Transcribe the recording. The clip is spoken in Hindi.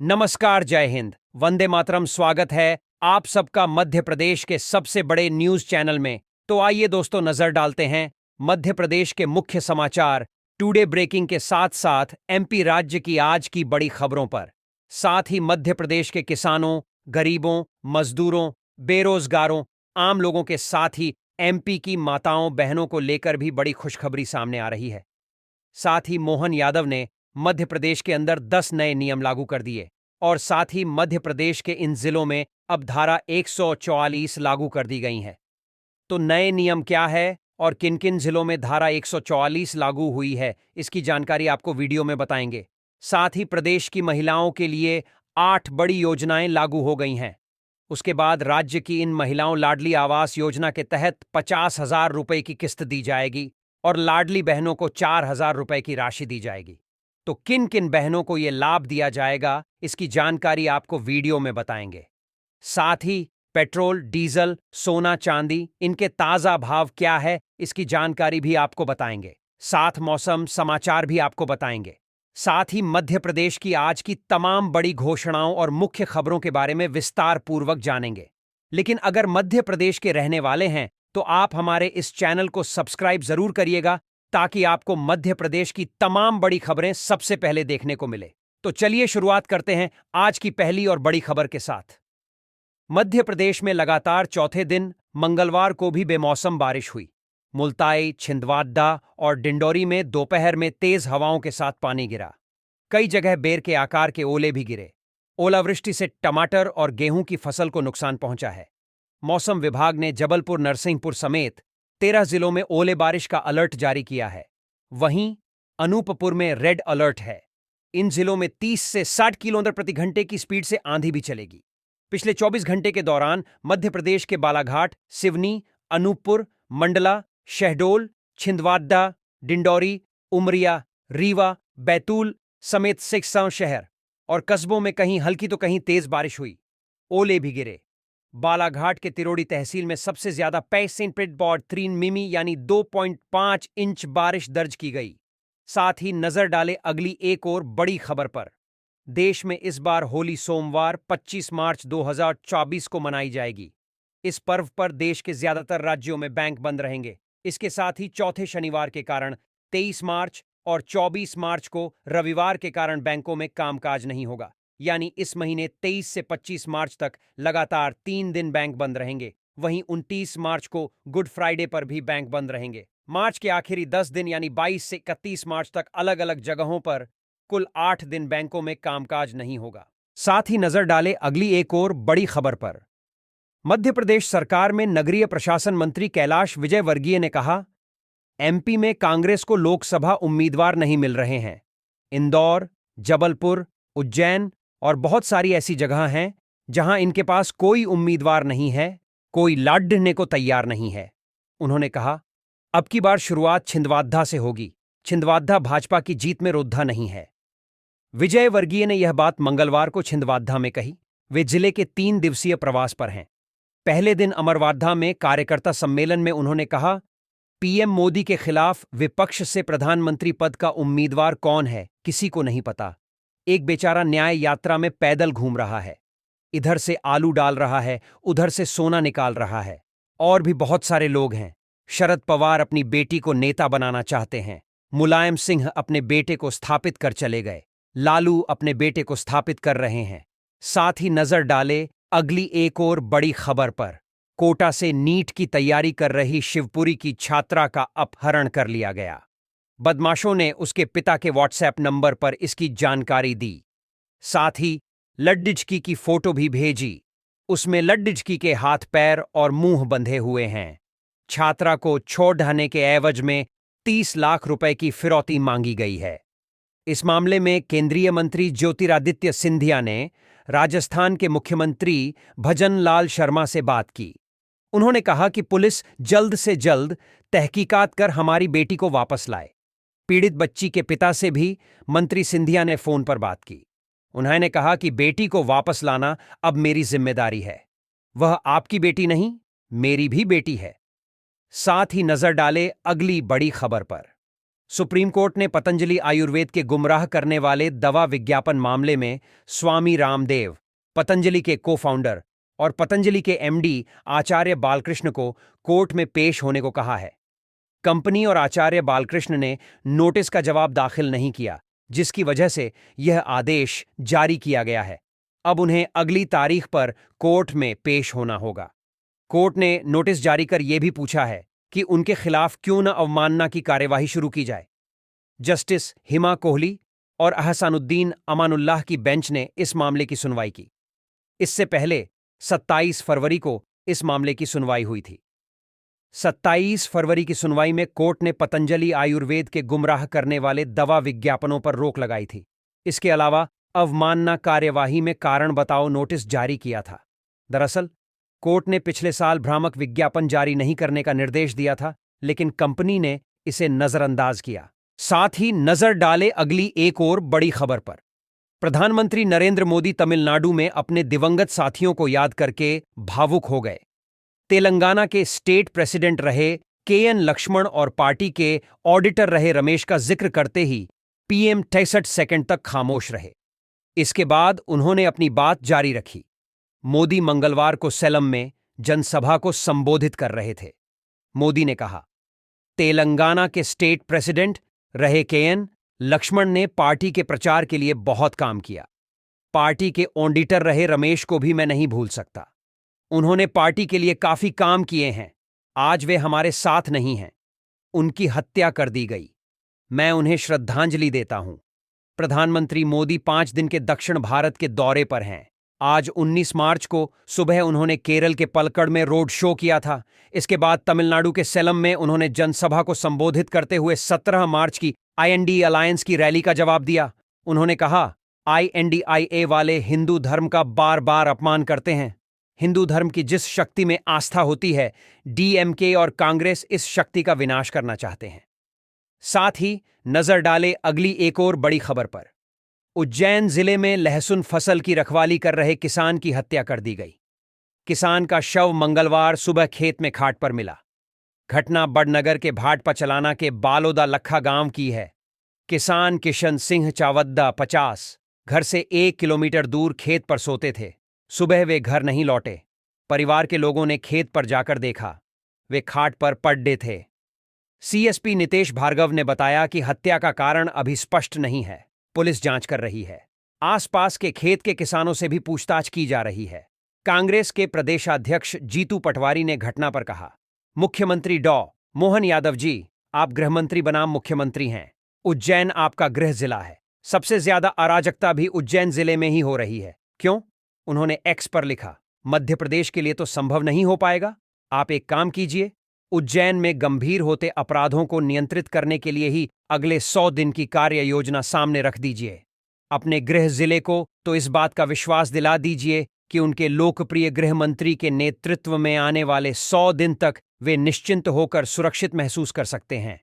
नमस्कार, जय हिंद, वंदे मातरम। स्वागत है आप सबका मध्य प्रदेश के सबसे बड़े न्यूज चैनल में। तो आइए दोस्तों, नजर डालते हैं मध्य प्रदेश के मुख्य समाचार टुडे ब्रेकिंग के साथ साथ एमपी राज्य की आज की बड़ी खबरों पर। साथ ही मध्य प्रदेश के किसानों, गरीबों, मजदूरों, बेरोजगारों, आम लोगों के साथ ही एमपी की माताओं बहनों को लेकर भी बड़ी खुशखबरी सामने आ रही है। साथ ही मोहन यादव ने मध्य प्रदेश के अंदर 10 नए नियम लागू कर दिए और साथ ही मध्य प्रदेश के इन जिलों में अब धारा 144 लागू कर दी गई है। तो नए नियम क्या है और किन किन जिलों में धारा 144 लागू हुई है, इसकी जानकारी आपको वीडियो में बताएंगे। साथ ही प्रदेश की महिलाओं के लिए 8 बड़ी योजनाएं लागू हो गई हैं। उसके बाद राज्य की इन महिलाओं लाडली आवास योजना के तहत 50,000 रुपए की किस्त दी जाएगी और लाडली बहनों को 4,000 रुपए की राशि दी जाएगी। तो किन किन बहनों को यह लाभ दिया जाएगा, इसकी जानकारी आपको वीडियो में बताएंगे। साथ ही पेट्रोल, डीजल, सोना, चांदी, इनके ताजा भाव क्या है, इसकी जानकारी भी आपको बताएंगे। साथ मौसम समाचार भी आपको बताएंगे। साथ ही मध्य प्रदेश की आज की तमाम बड़ी घोषणाओं और मुख्य खबरों के बारे में विस्तार पूर्वक जानेंगे। लेकिन अगर मध्य प्रदेश के रहने वाले हैं तो आप हमारे इस चैनल को सब्सक्राइब जरूर करिएगा, ताकि आपको मध्य प्रदेश की तमाम बड़ी खबरें सबसे पहले देखने को मिले। तो चलिए शुरुआत करते हैं आज की पहली और बड़ी खबर के साथ। मध्य प्रदेश में लगातार चौथे दिन मंगलवार को भी बेमौसम बारिश हुई। मुल्ताई, छिंदवाडा और डिंडोरी में दोपहर में तेज हवाओं के साथ पानी गिरा। कई जगह बेर के आकार के ओले भी गिरे। ओलावृष्टि से टमाटर और गेहूं की फसल को नुकसान पहुंचा है। मौसम विभाग ने जबलपुर, नरसिंहपुर समेत 13 जिलों में ओले बारिश का अलर्ट जारी किया है। वहीं अनूपपुर में रेड अलर्ट है। इन जिलों में 30 से 60 किलोमीटर प्रति घंटे की स्पीड से आंधी भी चलेगी। पिछले 24 घंटे के दौरान मध्य प्रदेश के बालाघाट, सिवनी, अनूपपुर, मंडला, शहडोल, छिंदवाडा, डिंडौरी, उमरिया, रीवा, बैतूल समेत 6 शहर और कस्बों में कहीं हल्की तो कहीं तेज बारिश हुई। ओले भी गिरे। बालाघाट के तिरोड़ी तहसील में सबसे ज्यादा 3 मिमी यानी 2.5 इंच बारिश दर्ज की गई। साथ ही नजर डाले अगली एक और बड़ी खबर पर। देश में इस बार होली सोमवार 25 मार्च 2024 को मनाई जाएगी। इस पर्व पर देश के ज्यादातर राज्यों में बैंक बंद रहेंगे। इसके साथ ही चौथे शनिवार के कारण 23 मार्च और 24 मार्च को रविवार के कारण बैंकों में कामकाज नहीं होगा। यानी इस महीने 23 से 25 मार्च तक लगातार 3 दिन बैंक बंद रहेंगे। वहीं 29 मार्च को गुड फ्राइडे पर भी बैंक बंद रहेंगे। मार्च के आखिरी 10 दिन यानी 22 से 31 मार्च तक अलग अलग जगहों पर कुल 8 दिन बैंकों में कामकाज नहीं होगा। साथ ही नजर डाले अगली एक और बड़ी खबर पर। मध्य प्रदेश सरकार में नगरीय प्रशासन मंत्री कैलाश विजयवर्गीय ने कहा, एमपी में कांग्रेस को लोकसभा उम्मीदवार नहीं मिल रहे हैं। इंदौर, जबलपुर, उज्जैन और बहुत सारी ऐसी जगह हैं जहां इनके पास कोई उम्मीदवार नहीं है, कोई लड़ने को तैयार नहीं है। उन्होंने कहा, अब की बार शुरुआत छिंदवाडा से होगी। छिंदवाडा भाजपा की जीत में रोधा नहीं है। विजयवर्गीय ने यह बात मंगलवार को छिंदवाडा में कही। वे जिले के 3 दिवसीय प्रवास पर हैं। पहले दिन अमरवाडा में कार्यकर्ता सम्मेलन में उन्होंने कहा, पीएम मोदी के खिलाफ विपक्ष से प्रधानमंत्री पद का उम्मीदवार कौन है, किसी को नहीं पता। एक बेचारा न्याय यात्रा में पैदल घूम रहा है। इधर से आलू डाल रहा है, उधर से सोना निकाल रहा है। और भी बहुत सारे लोग हैं। शरद पवार अपनी बेटी को नेता बनाना चाहते हैं। मुलायम सिंह अपने बेटे को स्थापित कर चले गए। लालू अपने बेटे को स्थापित कर रहे हैं। साथ ही नजर डाले अगली एक और बड़ी खबर पर। कोटा से नीट की तैयारी कर रही शिवपुरी की छात्रा का अपहरण कर लिया गया। बदमाशों ने उसके पिता के व्हाट्सएप नंबर पर इसकी जानकारी दी। साथ ही लड्डिजकी की फोटो भी भेजी। उसमें लड्डिजकी के हाथ पैर और मुंह बंधे हुए हैं। छात्रा को छोड़ने के एवज में 30 लाख रुपए की फिरौती मांगी गई है। इस मामले में केंद्रीय मंत्री ज्योतिरादित्य सिंधिया ने राजस्थान के मुख्यमंत्री भजन लाल शर्मा से बात की। उन्होंने कहा कि पुलिस जल्द से जल्द तहकीकात कर हमारी बेटी को वापस लाए। पीड़ित बच्ची के पिता से भी मंत्री सिंधिया ने फोन पर बात की। उन्होंने कहा कि बेटी को वापस लाना अब मेरी जिम्मेदारी है। वह आपकी बेटी नहीं, मेरी भी बेटी है। साथ ही नजर डाले अगली बड़ी खबर पर। सुप्रीम कोर्ट ने पतंजलि आयुर्वेद के गुमराह करने वाले दवा विज्ञापन मामले में स्वामी रामदेव, पतंजलि के को फाउंडर और पतंजलि के एमडी आचार्य बालकृष्ण को कोर्ट में पेश होने को कहा है। कंपनी और आचार्य बालकृष्ण ने नोटिस का जवाब दाखिल नहीं किया, जिसकी वजह से यह आदेश जारी किया गया है। अब उन्हें अगली तारीख पर कोर्ट में पेश होना होगा। कोर्ट ने नोटिस जारी कर यह भी पूछा है कि उनके खिलाफ क्यों न अवमानना की कार्यवाही शुरू की जाए। जस्टिस हिमा कोहली और अहसानुद्दीन अमानुल्लाह की बेंच ने इस मामले की सुनवाई की। इससे पहले 27 फरवरी को इस मामले की सुनवाई हुई थी। 27 फरवरी की सुनवाई में कोर्ट ने पतंजलि आयुर्वेद के गुमराह करने वाले दवा विज्ञापनों पर रोक लगाई थी। इसके अलावा अवमानना कार्यवाही में कारण बताओ नोटिस जारी किया था। दरअसल कोर्ट ने पिछले साल भ्रामक विज्ञापन जारी नहीं करने का निर्देश दिया था, लेकिन कंपनी ने इसे नजरअंदाज किया। साथ ही नजर डाले अगली एक और बड़ी खबर पर। प्रधानमंत्री नरेंद्र मोदी तमिलनाडु में अपने दिवंगत साथियों को याद करके भावुक हो गए। तेलंगाना के स्टेट प्रेसिडेंट रहे के.एन. लक्ष्मण और पार्टी के ऑडिटर रहे रमेश का जिक्र करते ही पीएम 63 सेकंड तक खामोश रहे। इसके बाद उन्होंने अपनी बात जारी रखी। मोदी मंगलवार को सेलम में जनसभा को संबोधित कर रहे थे। मोदी ने कहा, तेलंगाना के स्टेट प्रेसिडेंट रहे के.एन. लक्ष्मण ने पार्टी के प्रचार के लिए बहुत काम किया। पार्टी के ऑडिटर रहे रमेश को भी मैं नहीं भूल सकता। उन्होंने पार्टी के लिए काफी काम किए हैं। आज वे हमारे साथ नहीं हैं। उनकी हत्या कर दी गई। मैं उन्हें श्रद्धांजलि देता हूं। प्रधानमंत्री मोदी 5 दिन के दक्षिण भारत के दौरे पर हैं। आज 19 मार्च को सुबह उन्होंने केरल के पलक्कड़ में रोड शो किया था। इसके बाद तमिलनाडु के सेलम में उन्होंने जनसभा को संबोधित करते हुए 17 मार्च की INDA अलायंस की रैली का जवाब दिया। उन्होंने कहा, INDIA वाले हिंदू धर्म का बार बार अपमान करते हैं। हिंदू धर्म की जिस शक्ति में आस्था होती है, DMK और कांग्रेस इस शक्ति का विनाश करना चाहते हैं। साथ ही नजर डाले अगली एक और बड़ी खबर पर। उज्जैन जिले में लहसुन फसल की रखवाली कर रहे किसान की हत्या कर दी गई। किसान का शव मंगलवार सुबह खेत में खाट पर मिला। घटना बड़नगर के भाटपा चलाना के बालोदा लखा गांव की है। किसान किशन सिंह चावद्दा 50 घर से 1 किलोमीटर दूर खेत पर सोते थे। सुबह वे घर नहीं लौटे। परिवार के लोगों ने खेत पर जाकर देखा, वे खाट पर पड्डे थे। CSP नितेश भार्गव ने बताया कि हत्या का कारण अभी स्पष्ट नहीं है। पुलिस जांच कर रही है। आसपास के खेत के किसानों से भी पूछताछ की जा रही है। कांग्रेस के प्रदेशाध्यक्ष जीतू पटवारी ने घटना पर कहा, मुख्यमंत्री डॉ. मोहन यादव जी, आप गृहमंत्री बनाम मुख्यमंत्री हैं। उज्जैन आपका गृह जिला है। सबसे ज्यादा अराजकता भी उज्जैन जिले में ही हो रही है। क्यों? उन्होंने एक्स पर लिखा, मध्य प्रदेश के लिए तो संभव नहीं हो पाएगा। आप एक काम कीजिए, उज्जैन में गंभीर होते अपराधों को नियंत्रित करने के लिए ही अगले 100 दिन की कार्य योजना सामने रख दीजिए। अपने गृह जिले को तो इस बात का विश्वास दिला दीजिए कि उनके लोकप्रिय गृह मंत्री के नेतृत्व में आने वाले 100 दिन तक वे निश्चिंत होकर सुरक्षित महसूस कर सकते हैं।